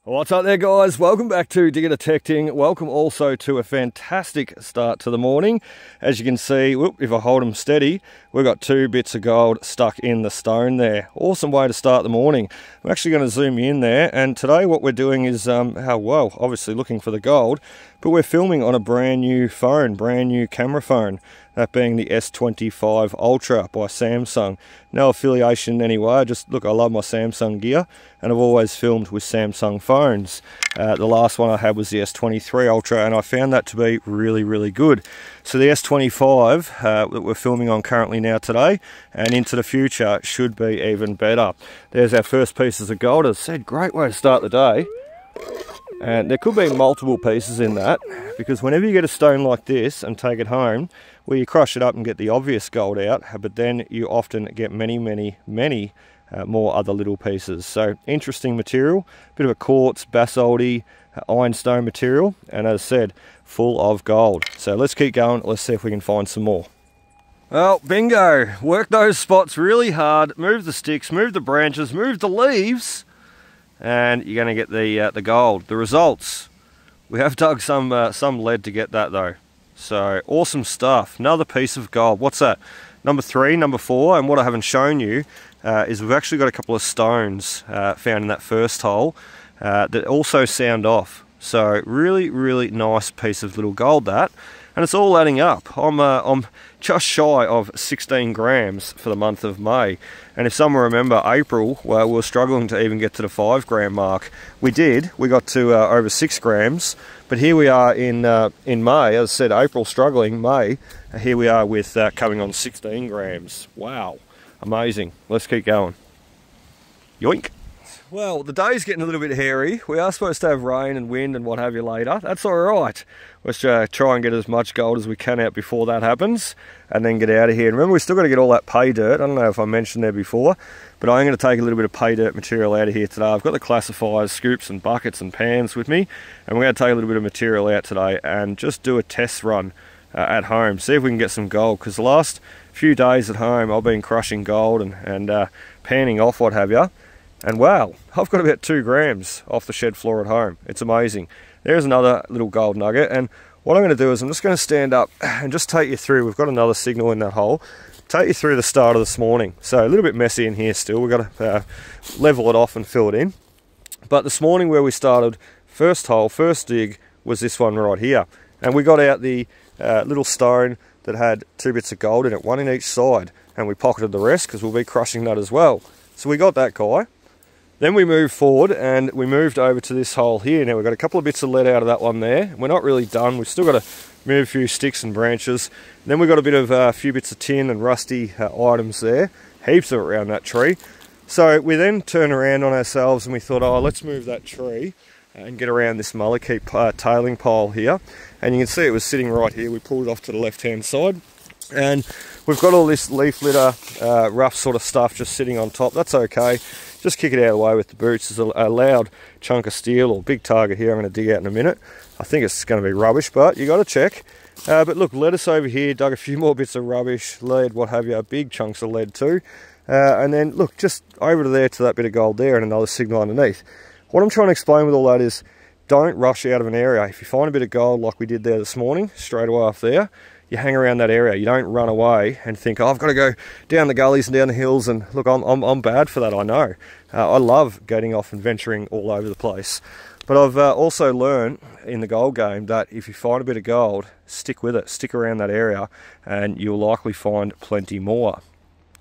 What's up there, guys? Welcome back to Digger Detecting. Welcome also to a fantastic start to the morning. As you can see, if I hold them steady, we've got 2 bits of gold stuck in the stone there. Awesome way to start the morning. I'm actually going to zoom in there, and today what we're doing is, obviously looking for the gold, but we're filming on a brand new phone, brand new camera phone. That being the S25 Ultra by Samsung. No affiliation anyway, I love my Samsung gear, and I've always filmed with Samsung phones. The last one I had was the S23 Ultra, and I found that to be really, really good. So the S25 that we're filming on currently now today, and into the future, should be even better. There's our first pieces of gold. As I said, great way to start the day. And there could be multiple pieces in that, because whenever you get a stone like this and take it home, well, you crush it up and get the obvious gold out, but then you often get many more other little pieces. So interesting material, bit of a quartz, basalty, ironstone material, and as I said, full of gold. So let's keep going, let's see if we can find some more. Well, bingo, work those spots really hard, move the sticks, move the branches, move the leaves, and you're going to get the gold. The results, we have dug some lead to get that though. So awesome stuff. Another piece of gold. What's that? Number 3, number 4, and what I haven't shown you is we've actually got a couple of stones found in that first hole that also sound off. So really nice piece of little gold that, and it's all adding up. I'm just shy of 16 grams for the month of May, and if someone remember April, well, we were struggling to even get to the 5 gram mark. We got to over 6 grams, but here we are in May. As I said, April struggling, May, here we are with coming on 16 grams. Wow, amazing. Let's keep going. Yoink. Well, the day's getting a little bit hairy. We are supposed to have rain and wind and what have you later. That's all right. Let's try and get as much gold as we can out before that happens, and then get out of here. And remember, we've still got to get all that pay dirt. I don't know if I mentioned there before, but I'm going to take a little bit of pay dirt material out of here today. I've got the classifiers, scoops and buckets and pans with me, and we're going to take a little bit of material out today and just do a test run at home. See if we can get some gold, because the last few days at home I've been crushing gold and panning off what have you. And wow, I've got about 2 grams off the shed floor at home. It's amazing. There's another little gold nugget, and what I'm going to do is I'm just going to stand up and just take you through. We've got another signal in that hole. Take you through the start of this morning. So a little bit messy in here still. We've got to level it off and fill it in. But this morning where we started, first hole, first dig, was this one right here. And we got out the little stone that had 2 bits of gold in it, 1 in each side. And we pocketed the rest because we'll be crushing that as well. So we got that guy. Then we moved forward and we moved over to this hole here. Now we've got a couple of bits of lead out of that one there. We're not really done. We've still got to move a few sticks and branches. Then we've got a bit of a few bits of tin and rusty items there. Heaps of it around that tree. So we then turned around on ourselves and we thought, oh, let's move that tree and get around this Mullikeep tailing pile here. And you can see it was sitting right here. We pulled it off to the left-hand side. And we've got all this leaf litter, rough sort of stuff just sitting on top. That's okay. Just kick it out of the way with the boots. There's a loud chunk of steel or big target here I'm going to dig out in a minute. I think it's going to be rubbish, but you got to check. But look, lettuce over here, dug a few more bits of rubbish, lead, what have you, big chunks of lead too. And then look, just over to there to that bit of gold there and another signal underneath. What I'm trying to explain with all that is, don't rush out of an area. If you find a bit of gold like we did there this morning, straight away off there, you hang around that area. You don't run away and think, oh, I've got to go down the gullies and down the hills. And look, I'm bad for that, I know. I love getting off and venturing all over the place. But I've also learned in the gold game that if you find a bit of gold, stick with it, stick around that area, and you'll likely find plenty more.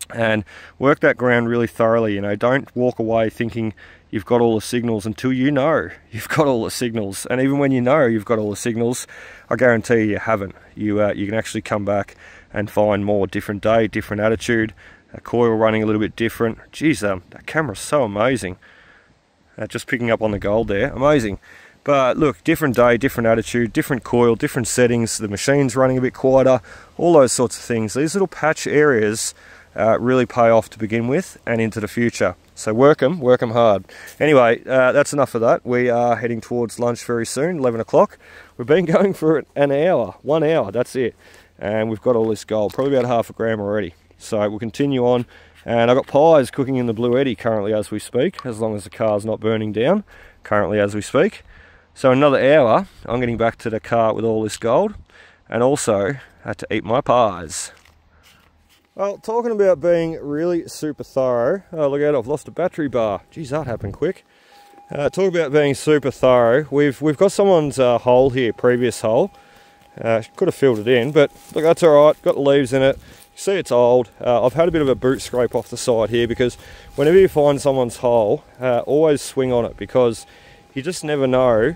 And work that ground really thoroughly. You know, don't walk away thinking you've got all the signals until you know you've got all the signals. And even when you know you've got all the signals, I guarantee you haven't. You can actually come back and find more. Different day, different attitude, a coil running a little bit different. Geez, that camera's so amazing. Just picking up on the gold there, amazing. But look, different day, different attitude, different coil, different settings, the machine's running a bit quieter, all those sorts of things. These little patch areas really pay off to begin with and into the future. So work them hard. Anyway, that's enough of that. We are heading towards lunch very soon, 11 o'clock. We've been going for an hour, 1 hour, that's it. And we've got all this gold, probably about 0.5 gram already. So we'll continue on And I've got pies cooking in the Blue Eddy currently as we speak, as long as the car's not burning down, currently as we speak. So another hour, I'm getting back to the car with all this gold, and also had to eat my pies. Well, talking about being really super thorough. Oh, look out, I've lost a battery bar. Geez, that happened quick. Talk about being super thorough. We've got someone's hole here, previous hole. Could have filled it in, but look, that's all right. Got the leaves in it. You see it's old. I've had a bit of a boot scrape off the side here, because whenever you find someone's hole, always swing on it, because you just never know.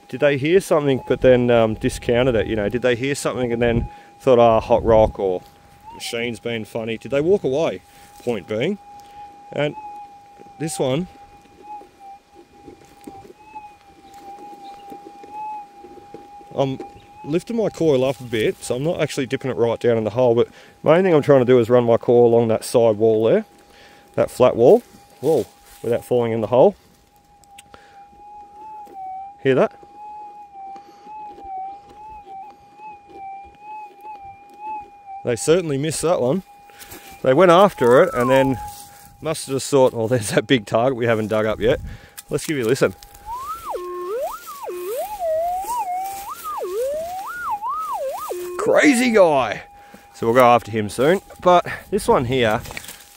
Did they hear something but then discounted it? You know, did they hear something and then thought, ah, hot rock, or machine's been funny? Did they walk away? Point being. And this one, I'm lifting my coil up a bit, so I'm not actually dipping it right down in the hole, but main thing I'm trying to do is run my coil along that side wall there, that flat wall, without falling in the hole. Hear that? They certainly missed that one. They went after it and then must have just thought, oh, there's that big target we haven't dug up yet. Let's give you a listen. Crazy guy. So we'll go after him soon. But this one here,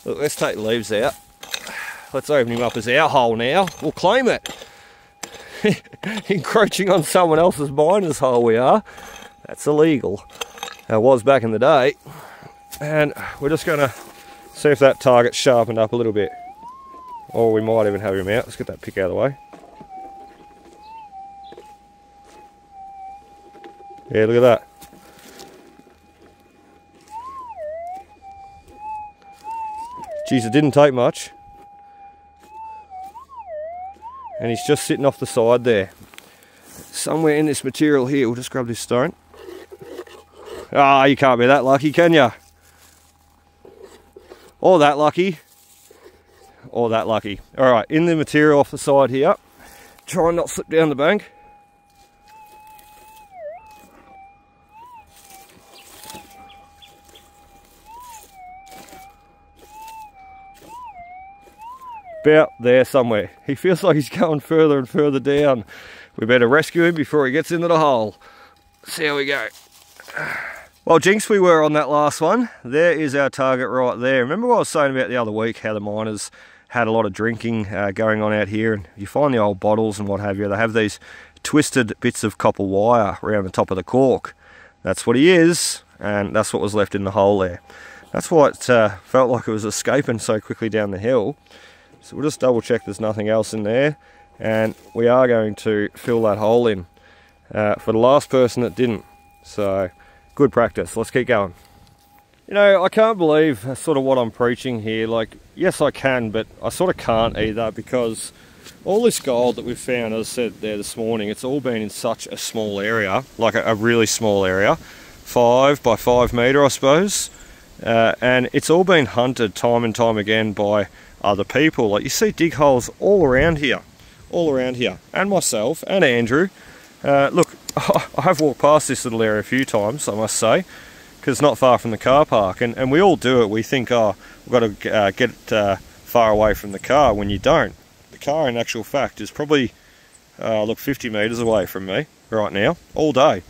look, let's take the leaves out. Let's open him up as our hole now. We'll claim it. Encroaching on someone else's miner's hole we are. That's illegal. It was back in the day. And we're just going to see if that target's sharpened up a little bit. Or we might even have him out. Let's get that pick out of the way. Yeah, look at that. Geez, it didn't take much. And he's just sitting off the side there. Somewhere in this material here, we'll just grab this stone. Ah, you can't be that lucky, can you? Or that lucky. Or that lucky. Alright, in the material off the side here. Try and not slip down the bank. About there somewhere. He feels like he's going further and further down. We better rescue him before he gets into the hole. See how we go. Well, jinx we were on that last one. There is our target right there. Remember what I was saying about the other week, how the miners had a lot of drinking going on out here, and you find the old bottles and what have you, they have these twisted bits of copper wire around the top of the cork. That's what he is, and that's what was left in the hole there. That's why it felt like it was escaping so quickly down the hill. So we'll just double check there's nothing else in there, and we are going to fill that hole in for the last person that didn't. So good practice. Let's keep going. You know, I can't believe sort of what I'm preaching here. Like, yes I can, but I sort of can't either, because all this gold that we've found, as I said there this morning, it's all been in such a small area, like a really small area, 5 by 5 metre I suppose, and it's all been hunted time and time again by other people. Like, you see dig holes all around here, and myself and Andrew. Look, I have walked past this little area a few times, I must say, because it's not far from the car park, and we all do it. We think, oh, we've got to get far away from the car, when you don't. The car, in actual fact, is probably look, 50 metres away from me right now, all day.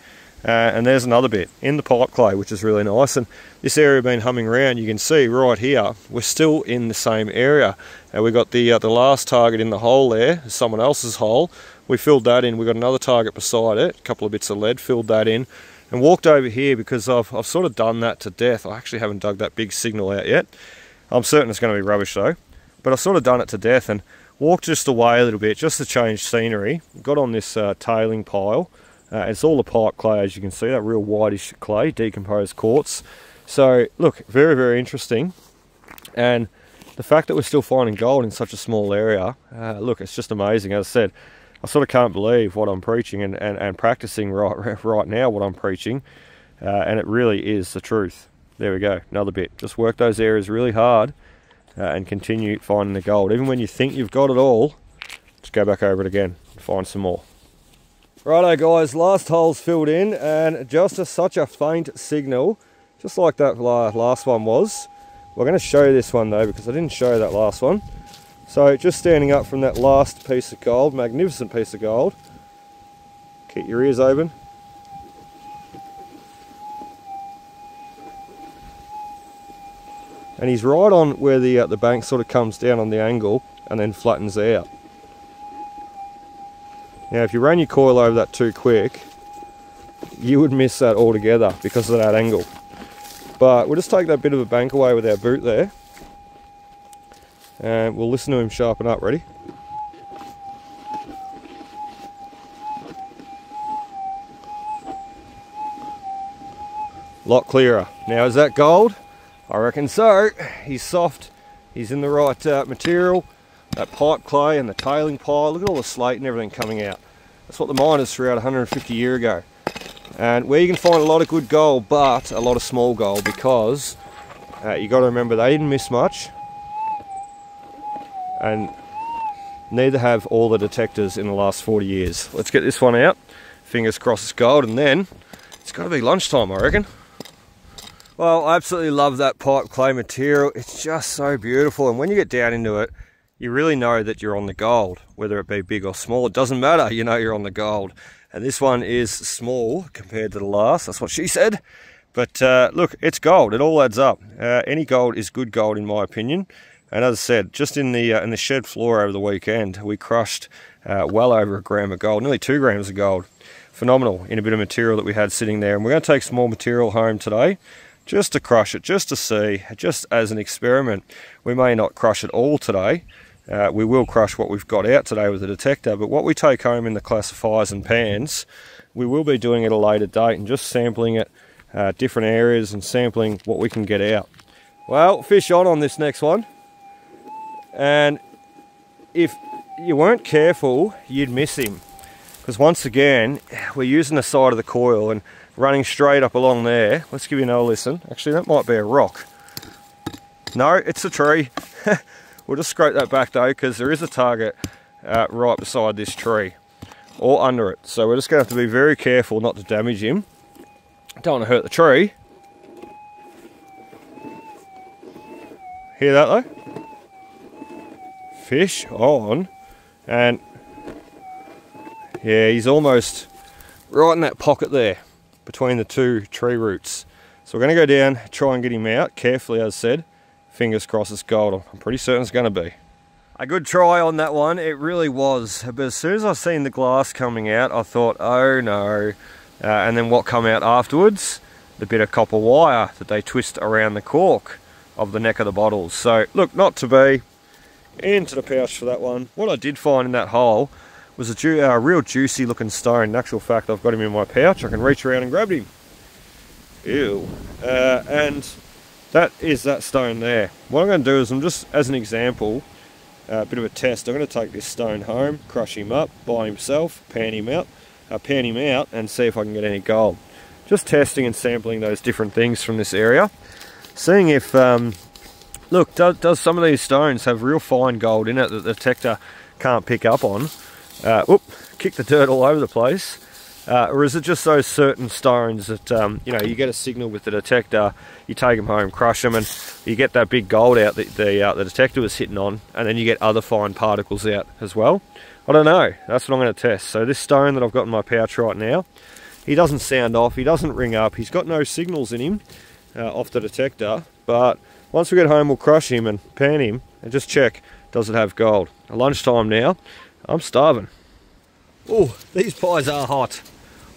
And there's another bit in the pipe clay, which is really nice. And this area been humming around. You can see right here, we're still in the same area. And we got the last target in the hole there, someone else's hole. We filled that in. We got another target beside it, a couple of bits of lead, filled that in, and walked over here because I've sort of done that to death. I actually haven't dug that big signal out yet. I'm certain it's going to be rubbish though. But I've sort of done it to death and walked just away a little bit, just to change scenery. Got on this tailing pile. It's all the pipe clay, as you can see, that real whitish clay, decomposed quartz. So look, very, very interesting. And the fact that we're still finding gold in such a small area, look, it's just amazing. As I said, I sort of can't believe what I'm preaching and practicing right now what I'm preaching. And it really is the truth. There we go, another bit. Just work those areas really hard and continue finding the gold. Even when you think you've got it all, just go back over it again and find some more. Righto guys, last hole's filled in, and just such a faint signal, just like that last one was. We're going to show you this one though, because I didn't show you that last one. So just standing up from that last piece of gold, magnificent piece of gold. Keep your ears open. And he's right on where the bank sort of comes down on the angle and then flattens out. Now if you ran your coil over that too quick, you would miss that altogether because of that angle. But we'll just take that bit of a bank away with our boot there. And we'll listen to him sharpen up. Ready? Lot clearer. Now is that gold? I reckon so. He's soft, he's in the right material. That pipe clay and the tailing pile, look at all the slate and everything coming out. That's what the miners threw out 150 years ago. And where you can find a lot of good gold, but a lot of small gold, because you got to remember they didn't miss much. And neither have all the detectors in the last 40 years. Let's get this one out. Fingers crossed it's gold, and then it's got to be lunchtime, I reckon. Well, I absolutely love that pipe clay material. It's just so beautiful, and when you get down into it, you really know that you're on the gold, whether it be big or small. It doesn't matter, you know you're on the gold. And this one is small compared to the last, that's what she said. But look, it's gold, it all adds up. Any gold is good gold in my opinion. And as I said, just in the shed floor over the weekend, we crushed well over a gram of gold, nearly 2 grams of gold. Phenomenal in a bit of material that we had sitting there. And we're going to take some more material home today, just to crush it, just to see, just as an experiment. We may not crush it all today. We will crush what we've got out today with the detector, but what we take home in the classifiers and pans, we will be doing at a later date and just sampling it, different areas, and sampling what we can get out. Well, fish on this next one. And if you weren't careful, you'd miss him, because once again we're using the side of the coil and running straight up along there. Let's give you another listen. Actually, that might be a rock. No, it's a tree. We'll just scrape that back though, because there is a target right beside this tree or under it, so we're just going to have to be very careful not to damage him. Don't want to hurt the tree. Hear that though? Fish on, and yeah, he's almost right in that pocket there between the 2 tree roots. So we're going to go down, try and get him out carefully, as I said. Fingers crossed it's gold. I'm pretty certain it's going to be. A good try on that one, it really was. But as soon as I seen the glass coming out, I thought, oh no. And then what come out afterwards? The bit of copper wire that they twist around the cork of the neck of the bottles. So look, not to be. Into the pouch for that one. What I did find in that hole was a real juicy looking stone. In actual fact, I've got him in my pouch. I can reach around and grab him. Ew. And that is that stone there. What I'm going to do is, I'm just, as an example, a bit of a test, I'm going to take this stone home, crush him up by himself, pan him out, and see if I can get any gold. Just testing and sampling those different things from this area. Seeing if... look, does some of these stones have real fine gold in it that the detector can't pick up on? Whoop, kick the dirt all over the place. Or is it just those certain stones that, you know, you get a signal with the detector, you take them home, crush them, and you get that big gold out that the detector was hitting on, and then you get other fine particles out as well? I don't know. That's what I'm going to test. So this stone that I've got in my pouch right now, he doesn't sound off, he doesn't ring up, he's got no signals in him off the detector, but once we get home, we'll crush him and pan him and just check, does it have gold? At lunchtime now, I'm starving. Oh, these pies are hot.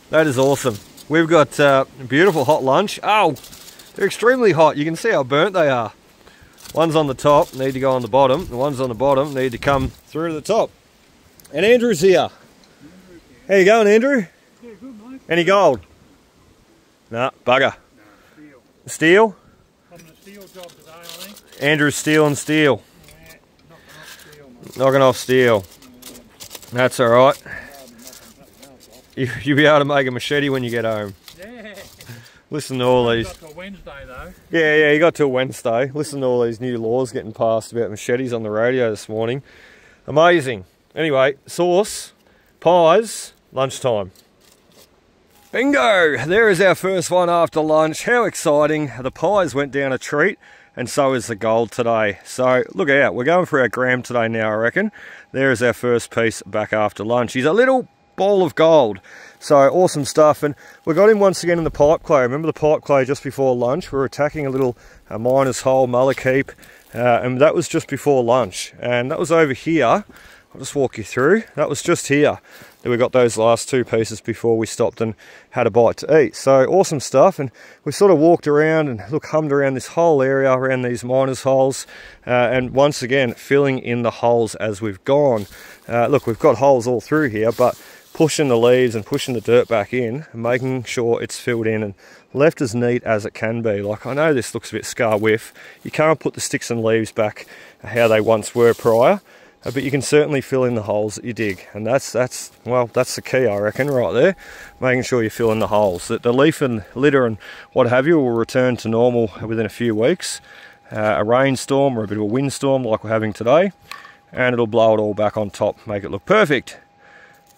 That is awesome. We've got a beautiful hot lunch. Oh, they're extremely hot. You can see how burnt they are. One's on the top, need to go on the bottom. The ones on the bottom need to come through to the top. And Andrew's here. How you going, Andrew? Yeah, good, mate. Any gold? Nah, bugger. No, steel. Steel? Having a steel job today, I think. Andrew's stealing steel. Yeah, knocking off steel, mate. Knocking off steel. That's alright. You'll be able to make a machete when you get home. Yeah. Listen to all these. Got till Wednesday though. Yeah, you got till Wednesday. Listen to all these new laws getting passed about machetes on the radio this morning. Amazing. Anyway, sauce, pies, lunchtime. Bingo! There is our first one after lunch. How exciting. The pies went down a treat. and so is the gold today. So look out, we're going for our gram today now, I reckon. There's our first piece back after lunch. He's a little ball of gold. So awesome stuff, and we got him once again in the pipe clay. Remember the pipe clay just before lunch? We were attacking a little miner's hole, Mullikeep, and that was just before lunch. And that was over here. I'll just walk you through. That was just here that we got those last two pieces before we stopped and had a bite to eat. So awesome stuff, and we sort of walked around and hummed around this whole area, around these miners' holes, and once again filling in the holes as we've gone. Look, we've got holes all through here, but pushing the leaves and pushing the dirt back in and making sure it's filled in and left as neat as it can be. Like, I know this looks a bit scar whiff. You can't put the sticks and leaves back how they once were prior, but you can certainly fill in the holes that you dig, and that's the key, I reckon, right there. Making sure you fill in the holes. That the leaf and litter and what have you will return to normal within a few weeks. A rainstorm or a bit of a windstorm like we're having today, and it'll blow it all back on top, make it look perfect.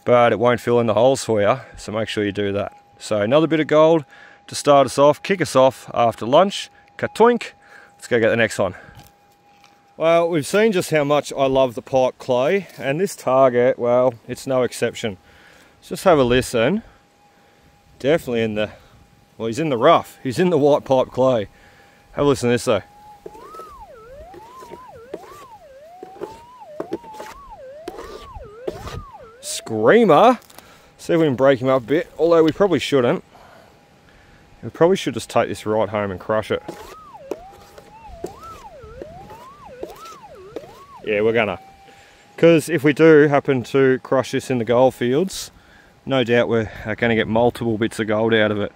But it won't fill in the holes for you, so make sure you do that. So another bit of gold to start us off, kick us off after lunch. Katoink. Let's go get the next one. Well, we've seen just how much I love the pipe clay, and this target, well, it's no exception. Let's just have a listen. Definitely in the, well, he's in the rough. He's in the white pipe clay. Have a listen to this though. Screamer. See if we can break him up a bit, although we probably shouldn't. We probably should just take this right home and crush it. Yeah, we're gonna. Because if we do happen to crush this in the gold fields, no doubt we're going to get multiple bits of gold out of it.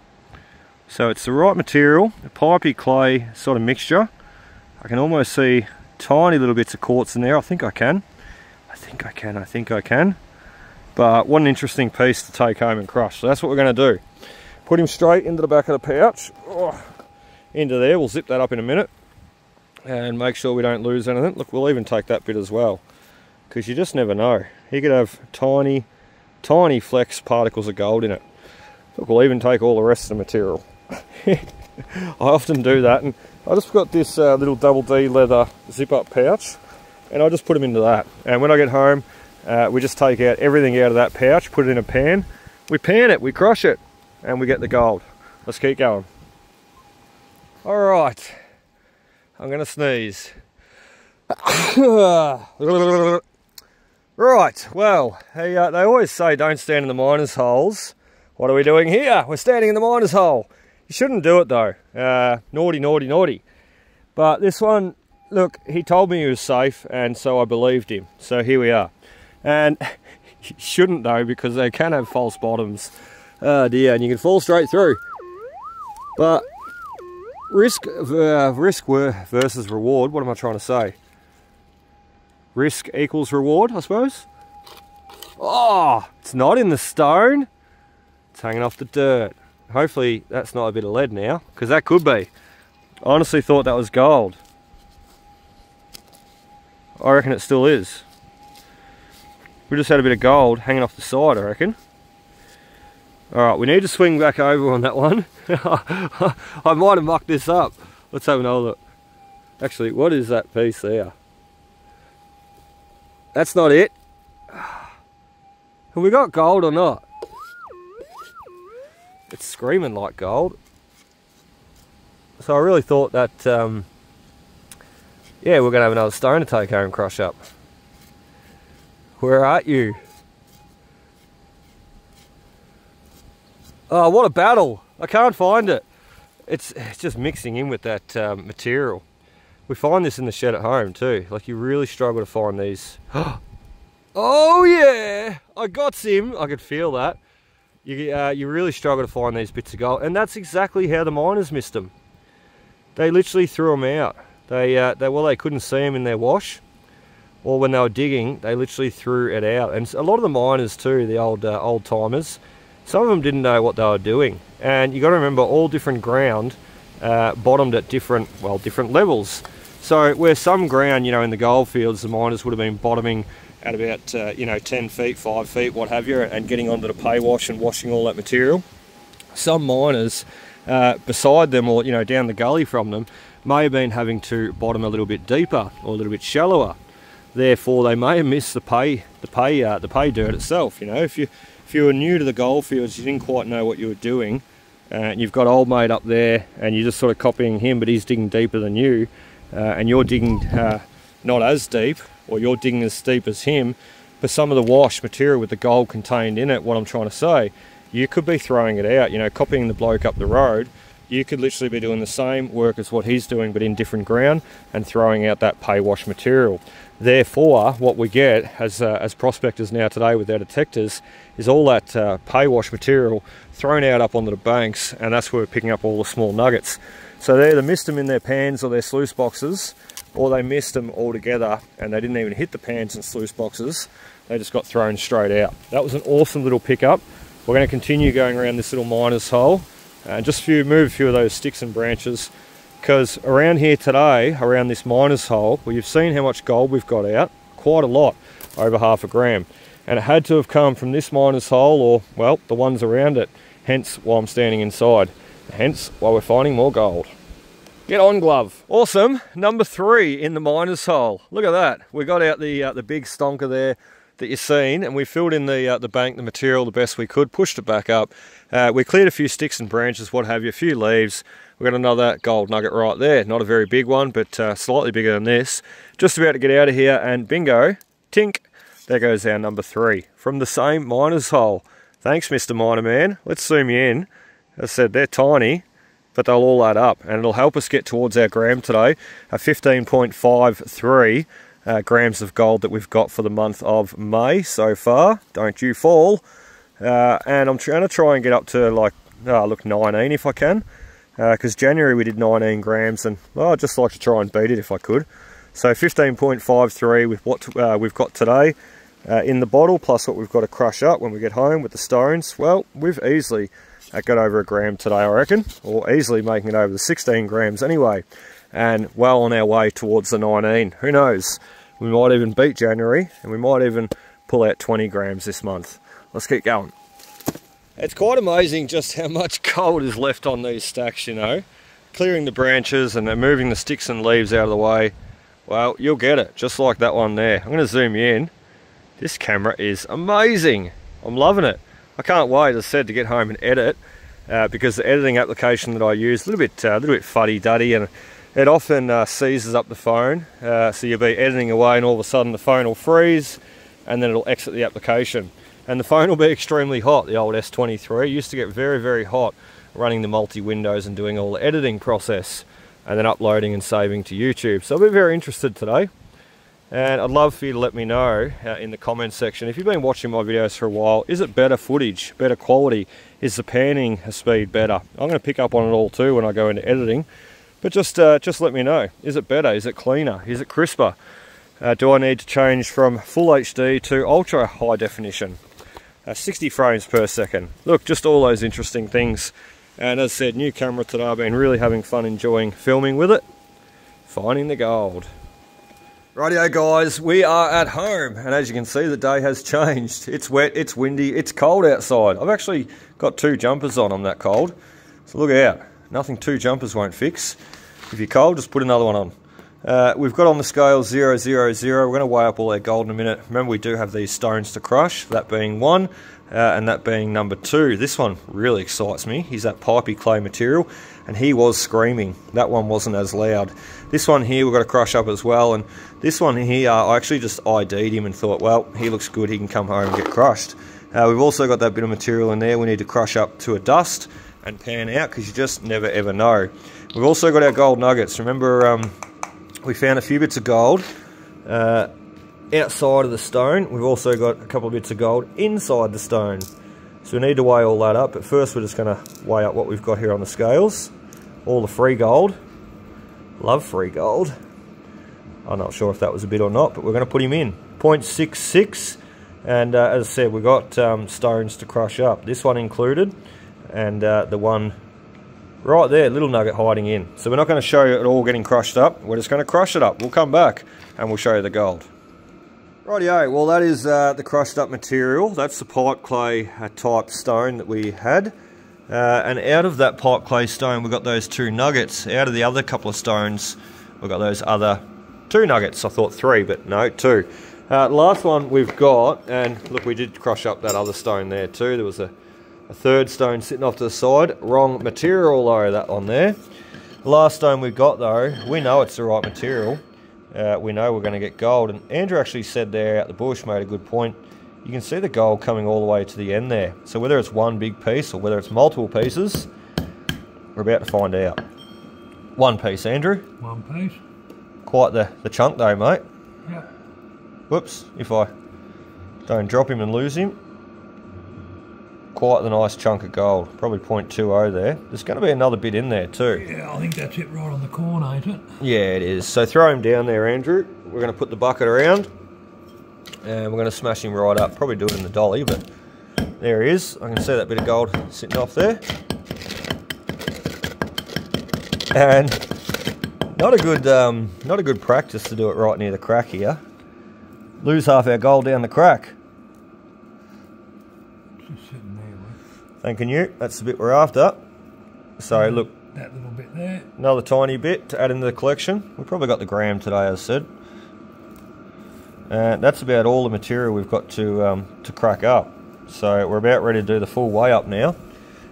So it's the right material, a pipey clay sort of mixture. I can almost see tiny little bits of quartz in there. I think I can. I think I can. But what an interesting piece to take home and crush. So that's what we're going to do. Put him straight into the back of the pouch. Oh, into there. We'll zip that up in a minute. And make sure we don't lose anything. Look, we'll even take that bit as well. Because you just never know. He could have tiny, tiny flecks particles of gold in it. Look, we'll even take all the rest of the material. I often do that. And I just got this little double D leather zip up pouch. And I just put them into that. And when I get home, we just take out everything out of that pouch, put it in a pan, we pan it, we crush it, and we get the gold. Let's keep going. Alright, I'm going to sneeze. Right, well, they always say don't stand in the miner's holes. What are we doing here? We're standing in the miner's hole. You shouldn't do it though. Naughty, naughty, naughty. But this one, look, he told me he was safe, and so I believed him. So here we are. And you shouldn't though, because they can have false bottoms. Oh dear, and you can fall straight through. But risk versus reward, what am I trying to say? Risk equals reward, I suppose. Oh, it's not in the stone. It's hanging off the dirt. Hopefully that's not a bit of lead now, because that could be. I honestly thought that was gold. I reckon it still is. We just had a bit of gold hanging off the side, I reckon. Alright, we need to swing back over on that one. I might have mucked this up. Let's have another look. Actually, what is that piece there? That's not it. Have we got gold or not? It's screaming like gold. So I really thought that, yeah, we're going to have another stone to take home and crush up. Where are you? Oh, what a battle. I can't find it. It's just mixing in with that material. We find this in the shed at home too. Like, you really struggle to find these. Oh yeah, I got him. I could feel that. You really struggle to find these bits of gold, and that's exactly how the miners missed them. They literally threw them out. They couldn't see them in their wash, or when they were digging, they literally threw it out. And a lot of the miners too, the old timers, some of them didn't know what they were doing. And you got to remember, all different ground bottomed at different levels. So where some ground, in the gold fields, the miners would have been bottoming at about 10 feet, 5 feet, what have you, and getting onto the pay wash and washing all that material. Some miners beside them, or down the gully from them, may have been having to bottom a little bit deeper or a little bit shallower. Therefore, they may have missed the pay dirt itself. If you were new to the goldfields, you didn't quite know what you were doing, and you've got old mate up there, and you're just sort of copying him, but he's digging deeper than you, and you're digging not as deep, or you're digging as deep as him, but some of the wash material with the gold contained in it, what I'm trying to say, you could be throwing it out, copying the bloke up the road. You could literally be doing the same work as what he's doing, but in different ground, and throwing out that pay wash material. Therefore, what we get as prospectors now today with our detectors is all that pay wash material thrown out up onto the banks, and that's where we're picking up all the small nuggets. So they either missed them in their pans or their sluice boxes, or they missed them altogether and they didn't even hit the pans and sluice boxes. They just got thrown straight out. That was an awesome little pickup. We're going to continue going around this little miner's hole and just move a few of those sticks and branches, because around here today, around this miner's hole, well, you've seen how much gold we've got out, quite a lot, over 0.5 gram. And it had to have come from this miner's hole, or, well, the ones around it, hence why I'm standing inside, hence why we're finding more gold. Get on, glove. Awesome, number 3 in the miner's hole. Look at that, we got out the big stonker there that you've seen, and we filled in the bank, the material the best we could, pushed it back up. We cleared a few sticks and branches, what have you, a few leaves. We've got another gold nugget right there. Not a very big one, but slightly bigger than this. Just about to get out of here, and bingo, tink, there goes our number 3 from the same miner's hole. Thanks, Mr. Miner Man. Let's zoom you in. As I said, they're tiny, but they'll all add up, and it'll help us get towards our gram today, a 15.53 grams of gold that we've got for the month of May so far. Don't you fall. And I'm going to try and get up to, like, 19 if I can. Because January we did 19 grams, and well, I'd just like to try and beat it if I could. So 15.53 with what we've got today in the bottle, plus what we've got to crush up when we get home with the stones. Well, we've easily got over 1 gram today, I reckon, or easily making it over the 16 grams anyway, and well on our way towards the 19. Who knows? We might even beat January, and we might even pull out 20 grams this month. Let's keep going. It's quite amazing just how much gold is left on these stacks, Clearing the branches and moving the sticks and leaves out of the way. Well, you'll get it, just like that one there. I'm going to zoom you in. This camera is amazing. I'm loving it. I can't wait, as I said, to get home and edit, because the editing application that I use, a little bit fuddy-duddy, and it often seizes up the phone. So you'll be editing away, and all of a sudden the phone will freeze, and then it'll exit the application. And the phone will be extremely hot, the old S23. It used to get very, very hot running the multi-windows and doing all the editing process and then uploading and saving to YouTube. So I'll be very interested today. And I'd love for you to let me know in the comments section, if you've been watching my videos for a while, is it better footage, better quality? Is the panning speed better? I'm going to pick up on it all too when I go into editing. But just let me know. Is it better? Is it cleaner? Is it crisper? Do I need to change from full HD to ultra high definition? 60 frames per second. Look, just all those interesting things. And as I said, new camera today. I've been really having fun enjoying filming with it. Finding the gold. Rightio guys, we are at home, and as you can see, the day has changed. It's wet, it's windy, it's cold outside. I've actually got 2 jumpers on, I'm that cold. So look out, nothing 2 jumpers won't fix. If you're cold, just put another one on. We've got on the scale 000. We're going to weigh up all our gold in a minute. Remember, we do have these stones to crush, that being 1, and that being number 2. This one really excites me. He's that pipey clay material, and he was screaming. That one wasn't as loud. This one here we've got to crush up as well, and this one here, I actually just ID'd him and thought, well, he looks good, he can come home and get crushed. We've also got that bit of material in there we need to crush up to a dust and pan out, because you just never ever know. We've also got our gold nuggets. Remember, we found a few bits of gold outside of the stone. We've also got a couple of bits of gold inside the stone. So we need to weigh all that up, but first we're just going to weigh up what we've got here on the scales. All the free gold. Love free gold. I'm not sure if that was a bit or not, but we're going to put him in. 0.66, and as I said, we've got stones to crush up. This one included, and the one right there, little nugget hiding in. So we're not going to show you it all getting crushed up. We're just going to crush it up. We'll come back and we'll show you the gold. Rightio, well that is the crushed up material. That's the pipe clay type stone that we had. And out of that pipe clay stone, we've got those 2 nuggets. Out of the other couple of stones, we've got those other 2 nuggets. I thought 3, but no, 2. Last one we've got, and look, we did crush up that other stone there too. There was a 3rd stone sitting off to the side. Wrong material though, that one there. The last stone we've got though, we know it's the right material. We know we're going to get gold. And Andrew actually said there at the bush, made a good point. You can see the gold coming all the way to the end there. So whether it's one big piece or whether it's multiple pieces, we're about to find out. 1 piece, Andrew. 1 piece. Quite the chunk though, mate. Yeah. Whoops, if I don't drop him and lose him. Quite the nice chunk of gold. Probably 0.20 there. There's going to be another bit in there too. Yeah, I think that's it right on the corner, ain't it? Yeah, it is. So throw him down there, Andrew. We're going to put the bucket around. And we're going to smash him right up. Probably do it in the dolly, but there he is. I can see that bit of gold sitting off there. And not a good practice to do it right near the crack here. Lose half our gold down the crack. Just sitting there, mate. Thanking you. That's the bit we're after. So look, that little bit there. Another tiny bit to add into the collection. We've probably got the gram today, as I said. And that's about all the material we've got to crack up. So we're about ready to do the full weigh up now.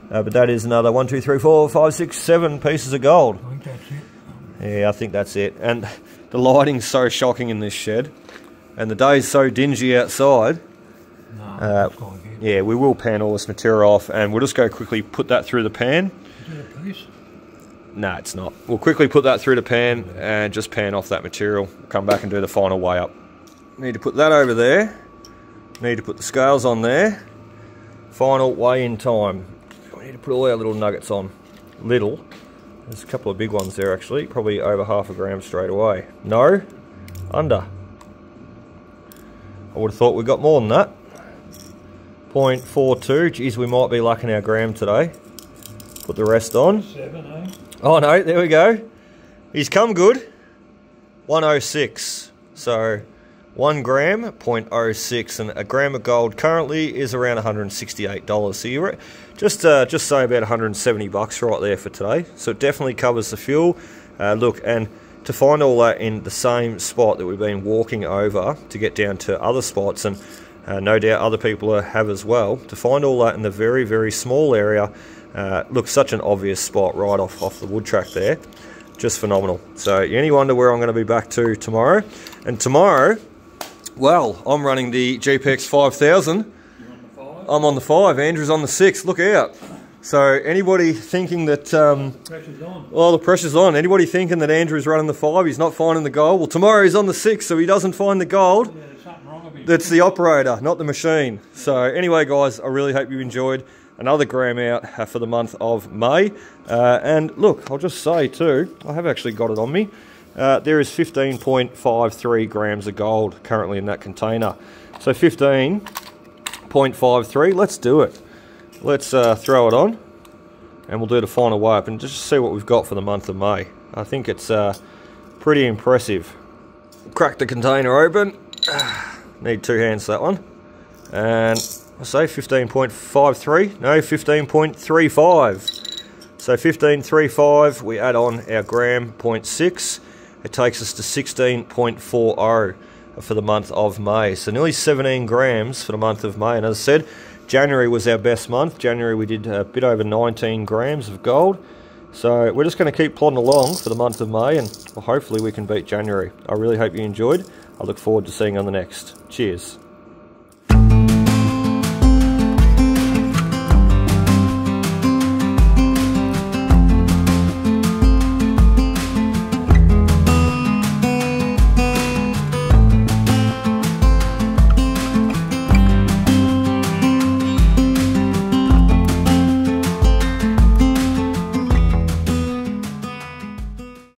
But that is another 1, 2, 3, 4, 5, 6, 7 pieces of gold. I think that's it. Yeah, I think that's it. And the lighting's so shocking in this shed. And the day's so dingy outside. No, that's quite good. Yeah, we will pan all this material off and we'll just go quickly put that through the pan. Is it a piece? No, it's not. We'll quickly put that through the pan and just pan off that material. Come back and do the final weigh up. Need to put that over there. Need to put the scales on there. Final weigh in time. We need to put all our little nuggets on. Little. There's a couple of big ones there actually. Probably over half a gram straight away. No. Under. I would have thought we got more than that. 0.42. Geez, we might be lucking our gram today. Put the rest on. 7, eh? Oh no, there we go. He's come good. 106. So 1 gram, 0.06, and a gram of gold currently is around $168. So you're just say about 170 bucks right there for today. So it definitely covers the fuel. Look, and to find all that in the same spot that we've been walking over to get down to other spots, and no doubt other people have as well, to find all that in the very, very small area. Look, such an obvious spot right off the wood track there. Just phenomenal. So you only wonder where I'm going to be back to tomorrow. And tomorrow, well, I'm running the GPX 5000. You're on the 5? I'm on the 5. Andrew's on the 6. Look out. So anybody thinking that... Pressure's on. Well, the pressure's on. Anybody thinking that Andrew's running the 5, he's not finding the gold. Well, tomorrow he's on the 6, so he doesn't find the gold. Yeah, there's something wrong with him. That's the operator, not the machine. So anyway, guys, I really hope you enjoyed another gram out for the month of May. And look, I'll just say too, I have actually got it on me. There is 15.53 grams of gold currently in that container. So 15.53, let's do it. Let's throw it on and we'll do the final weigh up and just see what we've got for the month of May. I think it's pretty impressive. Crack the container open. Need 2 hands for that one. And I say 15.53, no, 15.35. So 15.35, we add on our gram, 0.6. It takes us to 16.40 for the month of May. So nearly 17 grams for the month of May. And as I said, January was our best month. January we did a bit over 19 grams of gold. So we're just going to keep plodding along for the month of May, and hopefully we can beat January. I really hope you enjoyed. I look forward to seeing you on the next. Cheers.